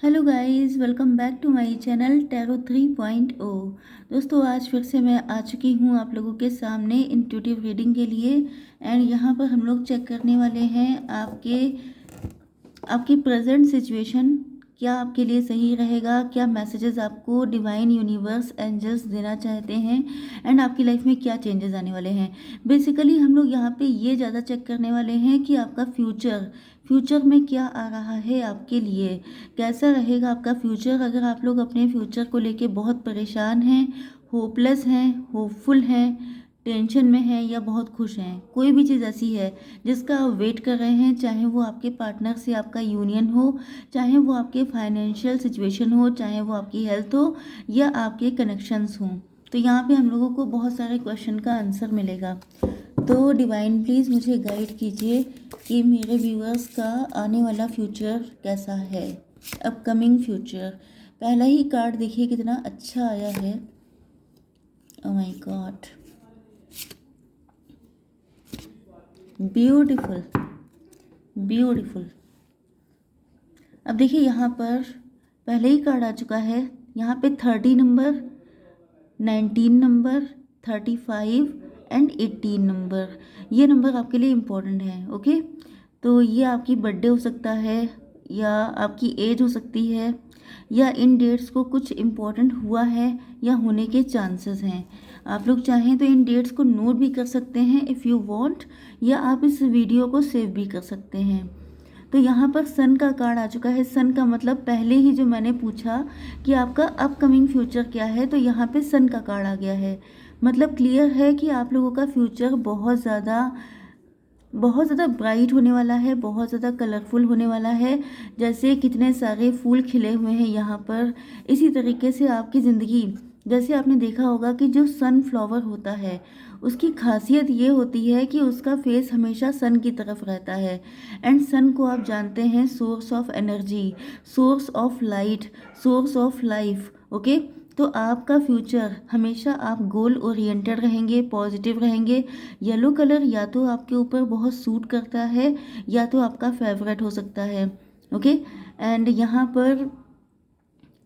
Hello guys, welcome back to my channel tarot 3.0। दोस्तों, आज फिर से मैं आ चुकी हूँ आप लोगों के सामने इंट्यूटिव रीडिंग के लिए। एंड यहाँ पर हम लोग चेक करने वाले हैं आपकी प्रेजेंट सिचुएशन क्या आपके लिए सही रहेगा, क्या मैसेजेस आपको डिवाइन यूनिवर्स एंजल्स देना चाहते हैं, एंड आपकी लाइफ में क्या चेंजेस आने वाले हैं। बेसिकली हम लोग यहाँ पे ये ज़्यादा चेक करने वाले हैं कि आपका फ्यूचर में क्या आ रहा है आपके लिए, कैसा रहेगा आपका फ्यूचर। अगर आप लोग अपने फ्यूचर को लेके बहुत परेशान हैं, होपलेस हैं, होपफुल हैं, टेंशन में हैं या बहुत खुश हैं, कोई भी चीज़ ऐसी है जिसका आप वेट कर रहे हैं, चाहे वो आपके पार्टनर से आपका यूनियन हो, चाहे वो आपके फाइनेंशियल सिचुएशन हो, चाहे वो आपकी हेल्थ हो या आपके कनेक्शंस हों, तो यहाँ पे हम लोगों को बहुत सारे क्वेश्चन का आंसर मिलेगा। तो डिवाइन प्लीज़ मुझे गाइड कीजिए कि मेरे व्यूअर्स का आने वाला फ्यूचर कैसा है, अपकमिंग फ्यूचर। पहला ही कार्ड देखिए कितना अच्छा आया है। Oh my God, beautiful beautiful. अब देखिए यहाँ पर पहले ही कार्ड आ चुका है। यहाँ पे 30 नंबर, 19 नंबर, 35 एंड 18 नंबर, ये नंबर आपके लिए इम्पोर्टेंट है। ओके, तो ये आपकी बर्थडे हो सकता है या आपकी एज हो सकती है, या इन डेट्स को कुछ इम्पोर्टेंट हुआ है या होने के चांसेस हैं। आप लोग चाहें तो इन डेट्स को नोट भी कर सकते हैं इफ़ यू वांट, या आप इस वीडियो को सेव भी कर सकते हैं। तो यहाँ पर सन का कार्ड आ चुका है। सन का मतलब पहले ही जो मैंने पूछा कि आपका अपकमिंग फ्यूचर क्या है, तो यहाँ पे सन का कार्ड आ गया है। मतलब क्लियर है कि आप लोगों का फ्यूचर बहुत ज़्यादा ब्राइट होने वाला है, बहुत ज़्यादा कलरफुल होने वाला है। जैसे कितने सारे फूल खिले हुए हैं यहाँ पर, इसी तरीके से आपकी ज़िंदगी, जैसे आपने देखा होगा कि जो सनफ्लावर होता है उसकी खासियत ये होती है कि उसका फेस हमेशा सन की तरफ रहता है। एंड सन को आप जानते हैं source of energy, source of light, source of life. Okay, तो आपका फ्यूचर हमेशा आप गोल ओरिएंटेड रहेंगे, पॉजिटिव रहेंगे। येलो कलर या तो आपके ऊपर बहुत सूट करता है या तो आपका फेवरेट हो सकता है। ओके, एंड यहाँ पर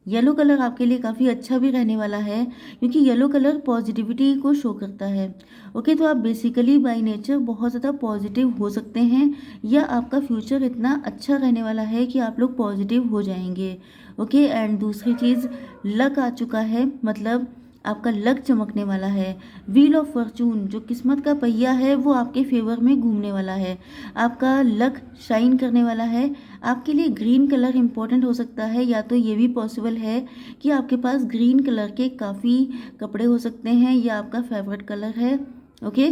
येलो कलर आपके लिए काफ़ी अच्छा भी रहने वाला है क्योंकि येलो कलर पॉजिटिविटी को शो करता है। ओके, तो आप बेसिकली बाय नेचर बहुत ज़्यादा पॉजिटिव हो सकते हैं, या आपका फ्यूचर इतना अच्छा रहने वाला है कि आप लोग पॉजिटिव हो जाएंगे। ओके, एंड दूसरी चीज़, लक आ चुका है, मतलब आपका लक चमकने वाला है। व्हील ऑफ फॉर्चून, जो किस्मत का पहिया है, वो आपके फेवर में घूमने वाला है, आपका लक शाइन करने वाला है। आपके लिए ग्रीन कलर इम्पोर्टेंट हो सकता है, या तो ये भी पॉसिबल है कि आपके पास ग्रीन कलर के काफ़ी कपड़े हो सकते हैं या आपका फेवरेट कलर है। ओके,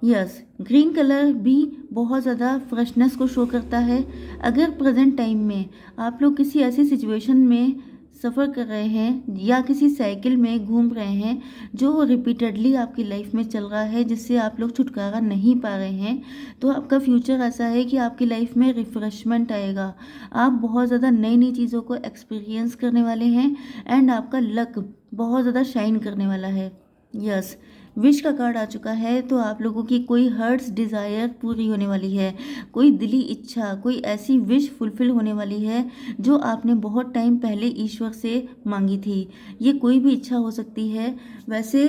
यस, ग्रीन कलर भी बहुत ज़्यादा फ्रेशनेस को शो करता है। अगर प्रेजेंट टाइम में आप लोग किसी ऐसी सिचुएशन में सफ़र कर रहे हैं या किसी साइकिल में घूम रहे हैं जो रिपीटेडली आपकी लाइफ में चल रहा है, जिससे आप लोग छुटकारा नहीं पा रहे हैं, तो आपका फ्यूचर ऐसा है कि आपकी लाइफ में रिफ़्रेशमेंट आएगा। आप बहुत ज़्यादा नई नई चीज़ों को एक्सपीरियंस करने वाले हैं, एंड आपका लक बहुत ज़्यादा शाइन करने वाला है। यस, विश का कार्ड आ चुका है, तो आप लोगों की कोई हर्ट्स डिज़ायर पूरी होने वाली है, कोई दिली इच्छा, कोई ऐसी विश फुलफिल होने वाली है जो आपने बहुत टाइम पहले ईश्वर से मांगी थी। ये कोई भी इच्छा हो सकती है। वैसे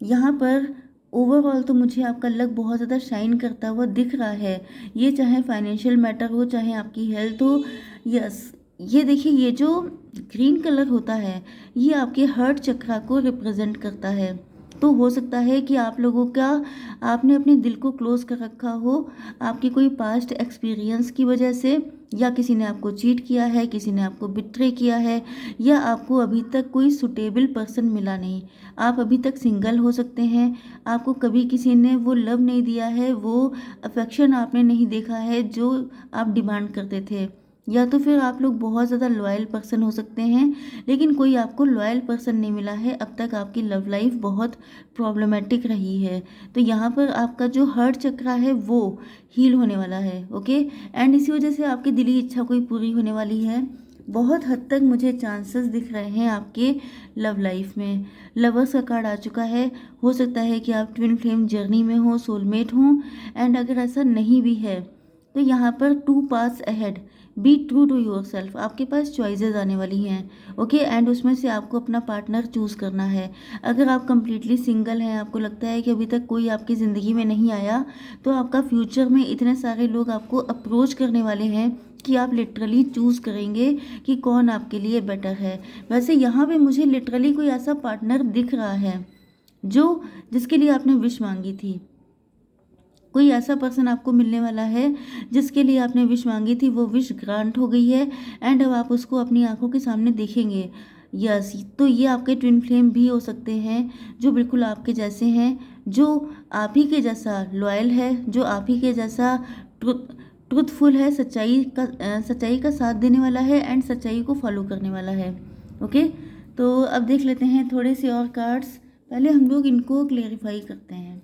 यहाँ पर ओवरऑल तो मुझे आपका लक बहुत ज़्यादा शाइन करता हुआ दिख रहा है, ये चाहे फाइनेंशियल मैटर हो, चाहे आपकी हेल्थ हो। यस, ये देखिए, ये जो ग्रीन कलर होता है ये आपके हर्ट चक्रा को रिप्रेजेंट करता है। तो हो सकता है कि आप लोगों का, आपने अपने दिल को क्लोज कर रखा हो आपकी कोई पास्ट एक्सपीरियंस की वजह से, या किसी ने आपको चीट किया है, किसी ने आपको बिट्रे किया है, या आपको अभी तक कोई सुटेबल पर्सन मिला नहीं। आप अभी तक सिंगल हो सकते हैं, आपको कभी किसी ने वो लव नहीं दिया है, वो अफेक्शन आपने नहीं देखा है जो आप डिमांड करते थे, या तो फिर आप लोग बहुत ज़्यादा लॉयल पर्सन हो सकते हैं लेकिन कोई आपको लॉयल पर्सन नहीं मिला है। अब तक आपकी लव लाइफ बहुत प्रॉब्लमेटिक रही है, तो यहाँ पर आपका जो हर्ट चक्रा है वो हील होने वाला है। ओके, एंड इसी वजह से आपकी दिली इच्छा कोई पूरी होने वाली है। बहुत हद तक मुझे चांसेस दिख रहे हैं आपके लव लाइफ में। लवर्स का कार्ड आ चुका है, हो सकता है कि आप ट्विन फ्लेम जर्नी में हो, सोलमेट हो, एंड अगर ऐसा नहीं भी है तो यहाँ पर 2 paths ahead, be true to yourself, आपके पास चॉइसेस आने वाली हैं। ओके, एंड उसमें से आपको अपना पार्टनर चूज़ करना है। अगर आप कंप्लीटली सिंगल हैं, आपको लगता है कि अभी तक कोई आपकी ज़िंदगी में नहीं आया, तो आपका फ्यूचर में इतने सारे लोग आपको अप्रोच करने वाले हैं कि आप लिटरली चूज़ करेंगे कि कौन आपके लिए बेटर है। वैसे यहाँ पे मुझे लिटरली कोई ऐसा पार्टनर दिख रहा है जो जिसके लिए आपने विश मांगी थी। कोई ऐसा पर्सन आपको मिलने वाला है जिसके लिए आपने विश मांगी थी, वो विश ग्रांट हो गई है एंड अब आप उसको अपनी आंखों के सामने देखेंगे। यस, तो ये आपके ट्विन फ्लेम भी हो सकते हैं जो बिल्कुल आपके जैसे हैं, जो आप ही के जैसा लॉयल है, जो आप ही के जैसा ट्रुथफुल है, सच्चाई का साथ देने वाला है एंड सच्चाई को फॉलो करने वाला है। ओके, तो अब देख लेते हैं थोड़े से और कार्ड्स। पहले हम लोग इनको क्लेरिफाई करते हैं।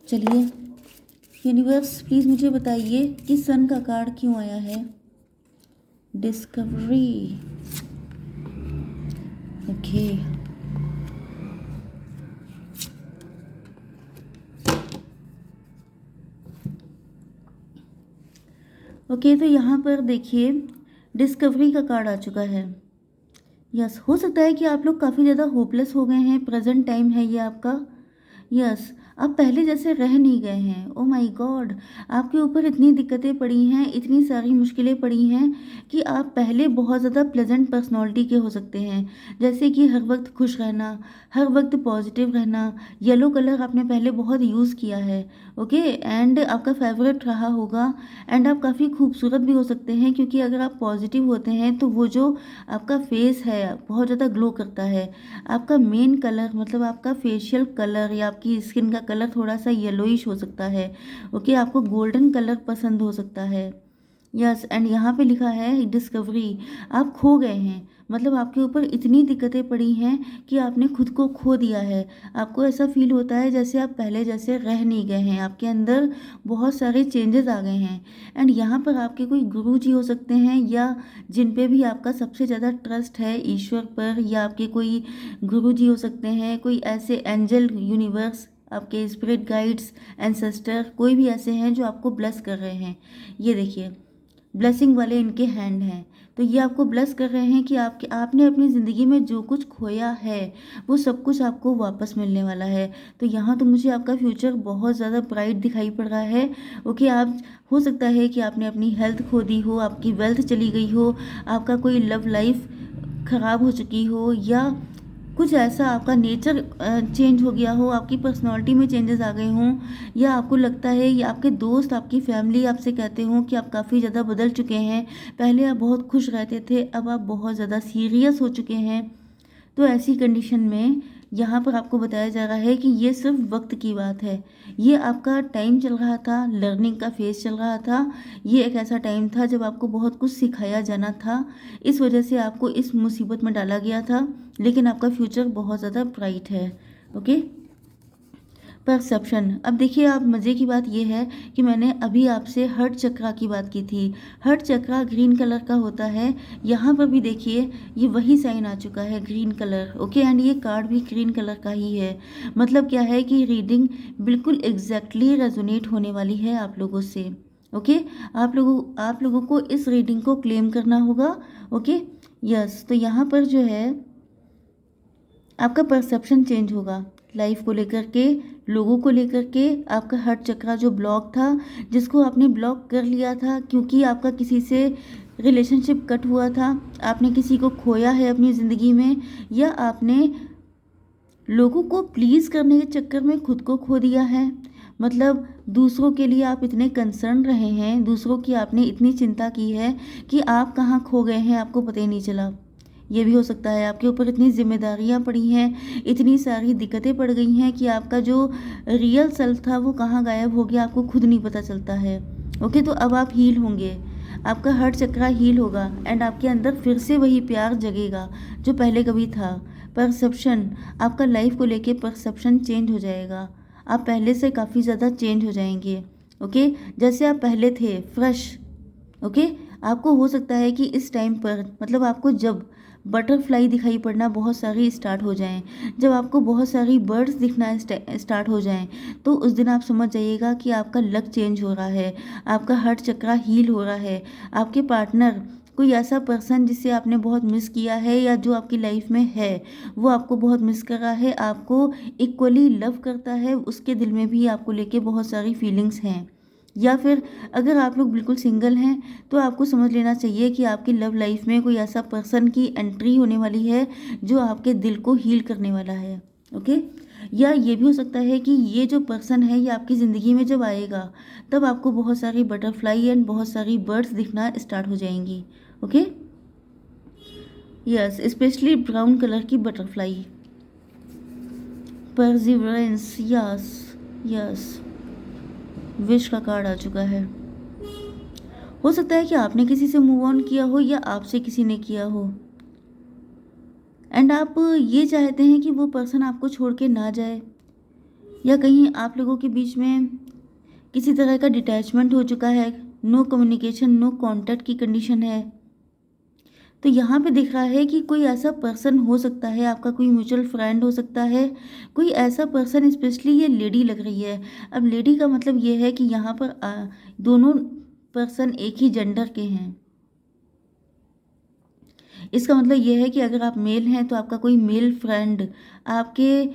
चलिए, यूनिवर्स प्लीज़ मुझे बताइए कि सन का कार्ड क्यों आया है। डिस्कवरी। ओके, ओके, तो यहाँ पर देखिए डिस्कवरी का कार्ड आ चुका है। यस, हो सकता है कि आप लोग काफ़ी ज़्यादा होपलेस हो गए हैं, प्रेजेंट टाइम है ये आपका। यस, आप पहले जैसे रह नहीं गए हैं। ओ माय गॉड, आपके ऊपर इतनी दिक्कतें पड़ी हैं, इतनी सारी मुश्किलें पड़ी हैं कि आप पहले बहुत ज़्यादा प्लेजेंट पर्सनालिटी के हो सकते हैं, जैसे कि हर वक्त खुश रहना, हर वक्त पॉजिटिव रहना। येलो कलर आपने पहले बहुत यूज़ किया है। ओके, एंड आपका फेवरेट रहा होगा एंड आप काफ़ी खूबसूरत भी हो सकते हैं, क्योंकि अगर आप पॉजिटिव होते हैं तो वो जो आपका फेस है बहुत ज़्यादा ग्लो करता है। आपका मेन कलर मतलब आपका फेशियल कलर या आपकी स्किन का कलर थोड़ा सा येलोइश हो सकता है। ओके, आपको गोल्डन कलर पसंद हो सकता है। यस, एंड यहाँ पे लिखा है डिस्कवरी, आप खो गए हैं, मतलब आपके ऊपर इतनी दिक्कतें पड़ी हैं कि आपने खुद को खो दिया है। आपको ऐसा फील होता है जैसे आप पहले जैसे रह नहीं गए हैं, आपके अंदर बहुत सारे चेंजेस आ गए हैं। एंड यहाँ पर आपके कोई गुरु जी हो सकते हैं या जिन पे भी आपका सबसे ज़्यादा ट्रस्ट है ईश्वर पर, या आपके कोई गुरु जी हो सकते हैं, कोई ऐसे एंजल यूनिवर्स, आपके स्पिरिट गाइड्स, एंसेस्टर, कोई भी ऐसे हैं जो आपको ब्लेस कर रहे हैं। ये देखिए ब्लेसिंग वाले इनके हैंड हैं, तो ये आपको ब्लेस कर रहे हैं कि आपने अपनी ज़िंदगी में जो कुछ खोया है वो सब कुछ आपको वापस मिलने वाला है। तो यहाँ तो मुझे आपका फ्यूचर बहुत ज़्यादा ब्राइट दिखाई पड़ रहा है। ओके, आप हो सकता है कि आपने अपनी हेल्थ खो दी हो, आपकी वेल्थ चली गई हो, आपका कोई लव लाइफ ख़राब हो चुकी हो, या कुछ ऐसा आपका नेचर चेंज हो गया हो, आपकी पर्सनालिटी में चेंजेस आ गए हों, या आपको लगता है या आपके दोस्त, आपकी फैमिली आपसे कहते हों कि आप काफ़ी ज़्यादा बदल चुके हैं, पहले आप बहुत खुश रहते थे, अब आप बहुत ज़्यादा सीरियस हो चुके हैं। तो ऐसी कंडीशन में यहाँ पर आपको बताया जा रहा है कि ये सिर्फ वक्त की बात है। ये आपका टाइम चल रहा था, लर्निंग का फेज चल रहा था। ये एक ऐसा टाइम था जब आपको बहुत कुछ सिखाया जाना था, इस वजह से आपको इस मुसीबत में डाला गया था, लेकिन आपका फ्यूचर बहुत ज़्यादा ब्राइट है। Okay, perception. अब देखिए, आप मज़े की बात यह है कि मैंने अभी आपसे हर्ट चक्रा की बात की थी। हर्ट चक्रा ग्रीन कलर का होता है। यहाँ पर भी देखिए ये वही साइन आ चुका है, ग्रीन कलर। ओके, एंड ये कार्ड भी ग्रीन कलर का ही है। मतलब क्या है कि रीडिंग बिल्कुल एग्जैक्टली रेजोनेट होने वाली है आप लोगों से। ओके, आप लोगों को इस रीडिंग को क्लेम करना होगा। ओके, यस, तो यहाँ पर जो है आपका परसेप्शन चेंज होगा लाइफ को लेकर के, लोगों को लेकर के। आपका हर्ट चक्रा जो ब्लॉक था, जिसको आपने ब्लॉक कर लिया था क्योंकि आपका किसी से रिलेशनशिप कट हुआ था, आपने किसी को खोया है अपनी ज़िंदगी में, या आपने लोगों को प्लीज़ करने के चक्कर में खुद को खो दिया है। मतलब दूसरों के लिए आप इतने कंसर्न रहे हैं, दूसरों की आपने इतनी चिंता की है कि आप कहाँ खो गए हैं आपको पता ही नहीं चला। ये भी हो सकता है आपके ऊपर इतनी जिम्मेदारियां पड़ी हैं, इतनी सारी दिक्कतें पड़ गई हैं कि आपका जो रियल सेल्फ था वो कहाँ गायब हो गया, आपको खुद नहीं पता चलता है। ओके, तो अब आप हील होंगे, आपका हर्ट चक्रा हील होगा एंड आपके अंदर फिर से वही प्यार जगेगा जो पहले कभी था। परसेप्शन, आपका लाइफ को लेके परसेप्शन चेंज हो जाएगा। आप पहले से काफ़ी ज़्यादा चेंज हो जाएंगे। ओके, जैसे आप पहले थे फ्रेश। ओके, आपको हो सकता है कि इस टाइम पर, मतलब आपको जब बटरफ्लाई दिखाई पड़ना बहुत सारी स्टार्ट हो जाएं, जब आपको बहुत सारी बर्ड्स दिखना स्टार्ट हो जाएं, तो उस दिन आप समझ जाइएगा कि आपका लक चेंज हो रहा है, आपका हार्ट चक्रा हील हो रहा है। आपके पार्टनर, कोई ऐसा पर्सन जिसे आपने बहुत मिस किया है या जो आपकी लाइफ में है, वो आपको बहुत मिस कर रहा है, आपको इक्वली लव करता है, उसके दिल में भी आपको लेके बहुत सारी फीलिंग्स हैं। या फिर अगर आप लोग बिल्कुल सिंगल हैं, तो आपको समझ लेना चाहिए कि आपकी लव लाइफ में कोई ऐसा पर्सन की एंट्री होने वाली है जो आपके दिल को हील करने वाला है। ओके। या ये भी हो सकता है कि ये जो पर्सन है ये आपकी ज़िंदगी में जब आएगा, तब आपको बहुत सारी बटरफ्लाई एंड बहुत सारी बर्ड्स दिखना स्टार्ट हो जाएंगी। Okay. Yes, specially brown colour की butterfly. Perseverance, yes yes, wish का कार्ड आ चुका है। हो सकता है कि आपने किसी से मूव ऑन किया हो या आपसे किसी ने किया हो, एंड आप ये चाहते हैं कि वो पर्सन आपको छोड़ के ना जाए, या कहीं आप लोगों के बीच में किसी तरह का डिटैचमेंट हो चुका है, नो कम्युनिकेशन, नो कांटेक्ट की कंडीशन है। तो यहाँ पे दिख रहा है कि कोई ऐसा पर्सन हो सकता है, आपका कोई म्यूचुअल फ्रेंड हो सकता है, कोई ऐसा पर्सन, स्पेशली ये लेडी लग रही है। अब लेडी का मतलब ये है कि यहाँ पर दोनों पर्सन एक ही जेंडर के हैं। इसका मतलब ये है कि अगर आप मेल हैं तो आपका कोई मेल फ्रेंड आपके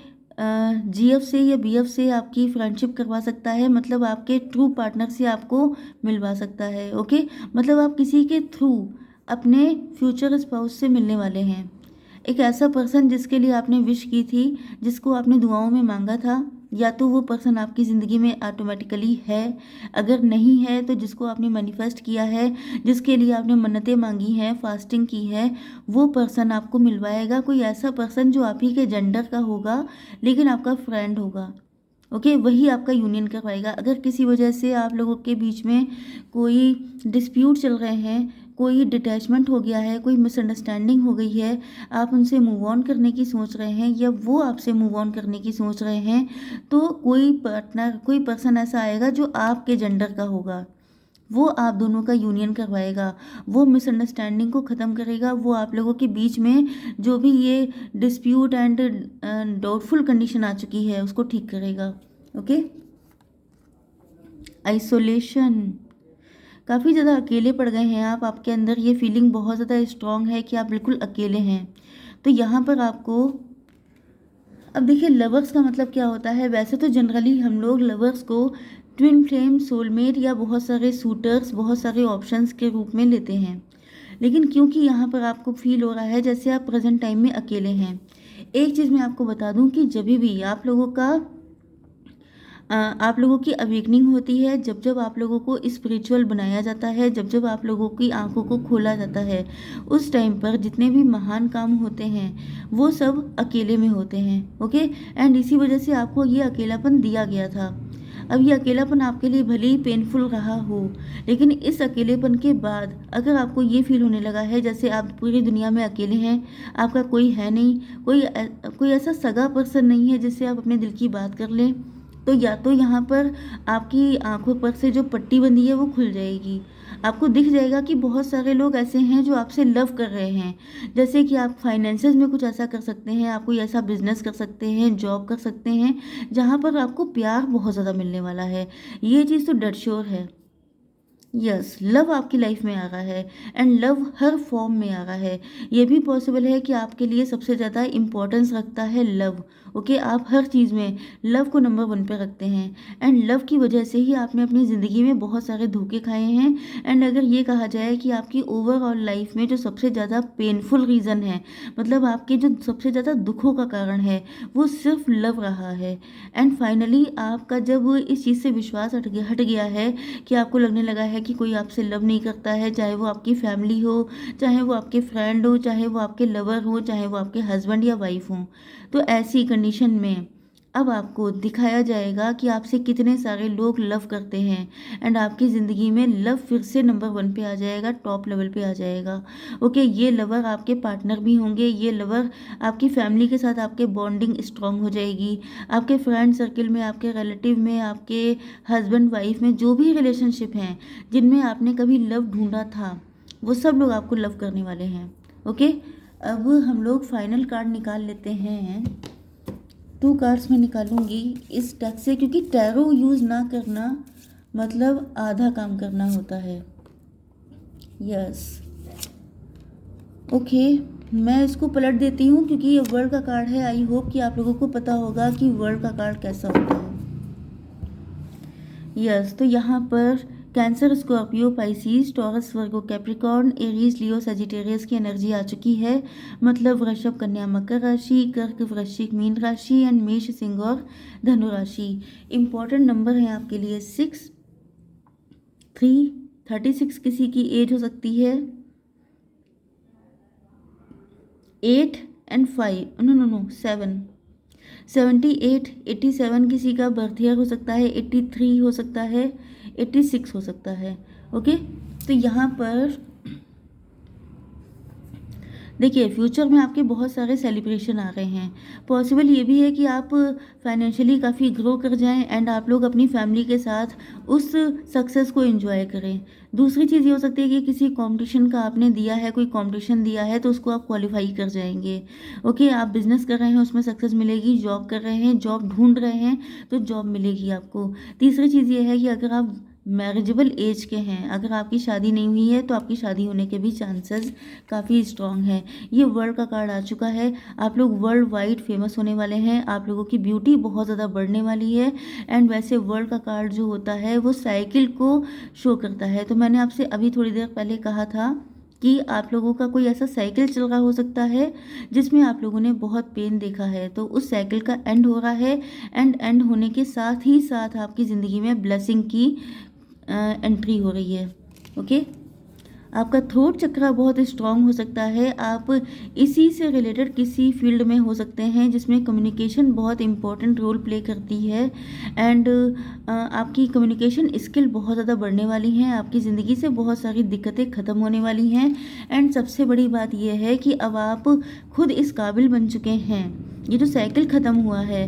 जीएफ से या बीएफ से आपकी फ्रेंडशिप करवा सकता है, मतलब आपके ट्रू पार्टनर से आपको मिलवा सकता है। ओके। मतलब आप किसी के थ्रू अपने फ्यूचर स्पाउस से मिलने वाले हैं। एक ऐसा पर्सन जिसके लिए आपने विश की थी, जिसको आपने दुआओं में मांगा था, या तो वो पर्सन आपकी ज़िंदगी में ऑटोमेटिकली है, अगर नहीं है तो जिसको आपने मैनिफेस्ट किया है, जिसके लिए आपने मन्नतें मांगी हैं, फास्टिंग की है, वो पर्सन आपको मिलवाएगा। कोई ऐसा पर्सन जो आप ही के जेंडर का होगा लेकिन आपका फ्रेंड होगा। ओके, वही आपका यूनियन करवाएगा। अगर किसी वजह से आप लोगों के बीच में कोई डिस्प्यूट चल रहे हैं, कोई डिटैचमेंट हो गया है, कोई मिसअंडरस्टैंडिंग हो गई है, आप उनसे मूव ऑन करने की सोच रहे हैं या वो आपसे मूव ऑन करने की सोच रहे हैं, तो कोई पार्टनर, कोई पर्सन ऐसा आएगा जो आपके जेंडर का होगा, वो आप दोनों का यूनियन करवाएगा, वो मिसअंडरस्टैंडिंग को ख़त्म करेगा, वो आप लोगों के बीच में जो भी ये डिस्प्यूट एंड डाउटफुल कंडीशन आ चुकी है उसको ठीक करेगा। ओके। आइसोलेशन, काफ़ी ज़्यादा अकेले पड़ गए हैं आप, आपके अंदर ये फीलिंग बहुत ज़्यादा स्ट्रांग है कि आप बिल्कुल अकेले हैं। तो यहाँ पर आपको, अब देखिए लवर्स का मतलब क्या होता है। वैसे तो जनरली हम लोग लवर्स को ट्विन फ्लेम, सोलमेट या बहुत सारे सूटर्स, बहुत सारे ऑप्शंस के रूप में लेते हैं, लेकिन क्योंकि यहाँ पर आपको फील हो रहा है जैसे आप प्रेजेंट टाइम में अकेले हैं, एक चीज़ मैं आपको बता दूं कि जब भी आप लोगों की अवेकनिंग होती है, जब जब आप लोगों को स्पिरिचुअल बनाया जाता है, जब जब आप लोगों की आंखों को खोला जाता है, उस टाइम पर जितने भी महान काम होते हैं वो सब अकेले में होते हैं। ओके। एंड इसी वजह से आपको ये अकेलापन दिया गया था। अब ये अकेलापन आपके लिए भले ही पेनफुल रहा हो, लेकिन इस अकेलेपन के बाद अगर आपको ये फील होने लगा है जैसे आप पूरी दुनिया में अकेले हैं, आपका कोई है नहीं, कोई ऐसा सगा पर्सन नहीं है जिससे आप अपने दिल की बात कर लें, तो या तो यहाँ पर आपकी आंखों पर से जो पट्टी बंधी है वो खुल जाएगी। आपको दिख जाएगा कि बहुत सारे लोग ऐसे हैं जो आपसे लव कर रहे हैं। जैसे कि आप फाइनेंसेस में कुछ ऐसा कर सकते हैं, आप कोई ऐसा बिजनेस कर सकते हैं, जॉब कर सकते हैं जहाँ पर आपको प्यार बहुत ज़्यादा मिलने वाला है। ये चीज़ तो डेड श्योर है। यस, लव आपकी लाइफ में आ रहा है, एंड लव हर फॉर्म में आ रहा है। ये भी पॉसिबल है कि आपके लिए सबसे ज़्यादा इम्पोर्टेंस रखता है लव। ओके। आप हर चीज़ में लव को नंबर 1 पे रखते हैं, एंड लव की वजह से ही आपने अपनी ज़िंदगी में बहुत सारे धोखे खाए हैं। एंड अगर ये कहा जाए कि आपकी ओवरऑल लाइफ में जो सबसे ज़्यादा पेनफुल रीज़न है, मतलब आपके जो सबसे ज़्यादा दुखों का कारण है, वो सिर्फ लव रहा है। एंड फाइनली आपका जब इस चीज़ से विश्वास हट गया है कि आपको लगने लगा है कि कोई आपसे लव नहीं करता है, चाहे वो आपकी फैमिली हो, चाहे वो आपके फ्रेंड हो, चाहे वो आपके लवर हो, चाहे वो आपके हस्बैंड या वाइफ हो, तो ऐसी कंडीशन में अब आपको दिखाया जाएगा कि आपसे कितने सारे लोग लव करते हैं, एंड आपकी ज़िंदगी में लव फिर से नंबर 1 पे आ जाएगा, टॉप लेवल पे आ जाएगा। ओके। ये लवर आपके पार्टनर भी होंगे, ये लवर आपकी फैमिली के साथ आपके बॉन्डिंग स्ट्रांग हो जाएगी, आपके फ्रेंड सर्कल में, आपके रिलेटिव में, आपके हस्बैंड वाइफ में जो भी रिलेशनशिप हैं जिनमें आपने कभी लव ढूंढा था, वो सब लोग आपको लव करने वाले हैं। ओके। अब हम लोग फाइनल कार्ड निकाल लेते हैं। 2 कार्ड्स मैं निकालूंगी इस डेक से, क्योंकि टैरो यूज़ ना करना मतलब आधा काम करना होता है। यस, ओके, मैं इसको पलट देती हूँ क्योंकि ये वर्ल्ड का कार्ड है। आई होप कि आप लोगों को पता होगा कि वर्ल्ड का कार्ड कैसा होता है। यस, तो यहाँ पर कैंसर, स्कॉर्पियो, पाइसिस, टॉरस, वर्गो, कैप्रिकॉर्न, एरीज, लियो, सजिटेरियस की एनर्जी आ चुकी है। मतलब वृषभ, कन्या, मकर राशि, कर्क, वृश्चिक, मीन राशि एंड मेष, सिंह और धनु राशि। इंपॉर्टेंट नंबर है आपके लिए 6, 3, 36 किसी की एज हो सकती है, 8 एंड 5, नो 7, 78, 87 किसी का बर्थ ईयर हो सकता है, 83 हो सकता है, 86 हो सकता है। ओके, तो यहाँ पर देखिए फ्यूचर में आपके बहुत सारे सेलिब्रेशन आ रहे हैं। पॉसिबल ये भी है कि आप फाइनेंशियली काफ़ी ग्रो कर जाएं एंड आप लोग अपनी फैमिली के साथ उस सक्सेस को एंजॉय करें। दूसरी चीज़ ये हो सकती है कि किसी कंपटीशन का आपने दिया है, कोई कंपटीशन दिया है तो उसको आप क्वालिफाई कर जाएंगे। ओके, आप बिजनेस कर रहे हैं उसमें सक्सेस मिलेगी, जॉब कर रहे हैं, जॉब ढूंढ रहे हैं तो जॉब मिलेगी आपको। तीसरी चीज़ ये है कि अगर आप मैरिजेबल एज के हैं, अगर आपकी शादी नहीं हुई है तो आपकी शादी होने के भी चांसेस काफ़ी स्ट्रॉन्ग हैं। ये वर्ल्ड का कार्ड आ चुका है। आप लोग वर्ल्ड वाइड फेमस होने वाले हैं, आप लोगों की ब्यूटी बहुत ज़्यादा बढ़ने वाली है। एंड वैसे वर्ल्ड का कार्ड जो होता है वो साइकिल को शो करता है। तो मैंने आपसे अभी थोड़ी देर पहले कहा था कि आप लोगों का कोई ऐसा साइकिल चल रहा हो सकता है जिसमें आप लोगों ने बहुत पेन देखा है, तो उस साइकिल का एंड हो रहा है। एंड होने के साथ ही साथ आपकी ज़िंदगी में ब्लेसिंग की एंट्री हो रही है। ओके, आपका थ्रोट चक्र बहुत स्ट्रांग हो सकता है। आप इसी से रिलेटेड किसी फील्ड में हो सकते हैं जिसमें कम्युनिकेशन बहुत इंपॉर्टेंट रोल प्ले करती है। एंड आपकी कम्युनिकेशन स्किल बहुत ज़्यादा बढ़ने वाली हैं। आपकी ज़िंदगी से बहुत सारी दिक्कतें ख़त्म होने वाली हैं। एंड सबसे बड़ी बात यह है कि अब आप खुद इस काबिल बन चुके हैं। ये जो साइकिल ख़त्म हुआ है,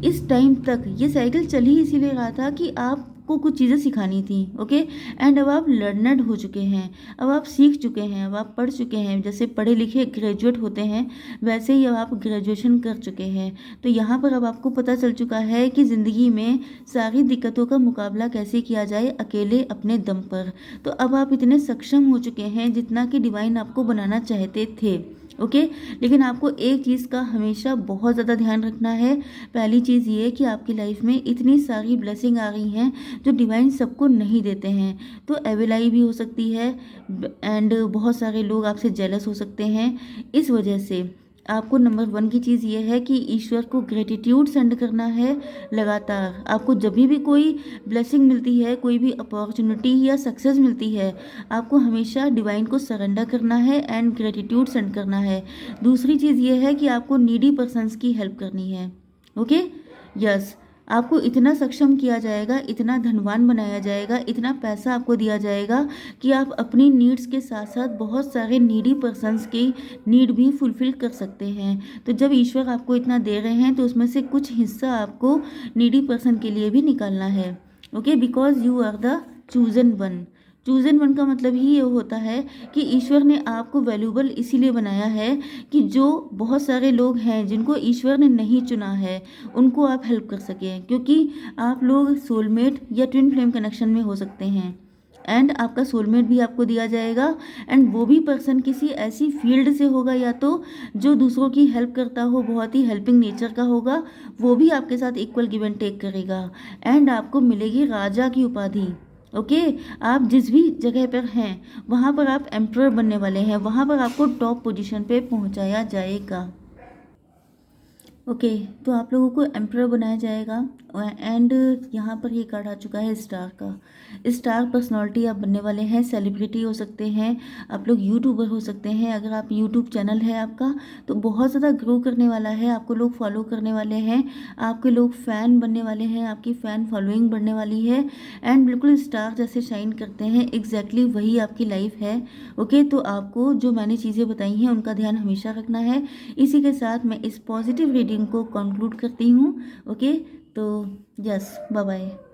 इस टाइम तक ये साइकिल चल ही इसीलिए रहा था कि आपको कुछ चीज़ें सिखानी थी। ओके, एंड अब आप लर्नड हो चुके हैं, अब आप सीख चुके हैं, अब आप पढ़ चुके हैं। जैसे पढ़े लिखे ग्रेजुएट होते हैं वैसे ही अब आप ग्रेजुएशन कर चुके हैं। तो यहाँ पर अब आपको पता चल चुका है कि ज़िंदगी में सारी दिक्कतों का मुकाबला कैसे किया जाए अकेले अपने दम पर। तो अब आप इतने सक्षम हो चुके हैं जितना कि डिवाइन आपको बनाना चाहते थे। ओके, लेकिन आपको एक चीज़ का हमेशा बहुत ज़्यादा ध्यान रखना है। पहली चीज़ ये कि आपकी लाइफ में इतनी सारी ब्लेसिंग आ गई हैं जो डिवाइन सबको नहीं देते हैं। तो एविलाई भी हो सकती है एंड बहुत सारे लोग आपसे जेलस हो सकते हैं। इस वजह से आपको नंबर 1 की चीज़ ये है कि ईश्वर को ग्रेटिट्यूड सेंड करना है लगातार। आपको जब भी कोई ब्लेसिंग मिलती है, कोई भी अपॉर्चुनिटी या सक्सेस मिलती है, आपको हमेशा डिवाइन को सरेंडर करना है एंड ग्रेटिट्यूड सेंड करना है। दूसरी चीज़ ये है कि आपको नीडी पर्सन्स की हेल्प करनी है। ओके, यस, आपको इतना सक्षम किया जाएगा, इतना धनवान बनाया जाएगा, इतना पैसा आपको दिया जाएगा कि आप अपनी नीड्स के साथ साथ बहुत सारे नीडी पर्सन्स की नीड भी फुलफिल कर सकते हैं। तो जब ईश्वर आपको इतना दे रहे हैं तो उसमें से कुछ हिस्सा आपको नीडी पर्सन के लिए भी निकालना है। Okay, because you are the chosen one. Chosen one का मतलब ही ये होता है कि ईश्वर ने आपको वैल्यूबल इसीलिए बनाया है कि जो बहुत सारे लोग हैं जिनको ईश्वर ने नहीं चुना है उनको आप हेल्प कर सकें, क्योंकि आप लोग सोलमेट या ट्विन फ्लेम कनेक्शन में हो सकते हैं। एंड आपका सोलमेट भी आपको दिया जाएगा एंड वो भी पर्सन किसी ऐसी फील्ड से होगा या तो जो दूसरों की हेल्प करता हो, बहुत ही हेल्पिंग नेचर का होगा, वो भी आपके साथ इक्वल गिव एंड टेक करेगा। एंड आपको मिलेगी राजा की उपाधि। ओके, आप जिस भी जगह पर हैं वहाँ पर आप एम्परर बनने वाले हैं, वहाँ पर आपको टॉप पोजीशन पे पहुँचाया जाएगा। ओके, तो आप लोगों को एम्परर बनाया जाएगा। एंड यहाँ पर ये कार्ड आ चुका है स्टार का। स्टार पर्सनालिटी आप बनने वाले हैं, सेलिब्रिटी हो सकते हैं, आप लोग यूट्यूबर हो सकते हैं। अगर आप यूट्यूब चैनल है आपका तो बहुत ज़्यादा ग्रो करने वाला है, आपको लोग फॉलो करने वाले हैं, आपके लोग फ़ैन बनने वाले हैं, आपकी फ़ैन फॉलोइंग बढ़ने वाली है। एंड बिल्कुल स्टार जैसे शाइन करते हैं, एग्जैक्टली वही आपकी लाइफ है। ओके, तो आपको जो मैंने चीज़ें बताई हैं उनका ध्यान हमेशा रखना है। इसी के साथ मैं इस पॉजिटिव रीडिंग को कंक्लूड करती हूँ। ओके, तो यस, बाय बाय।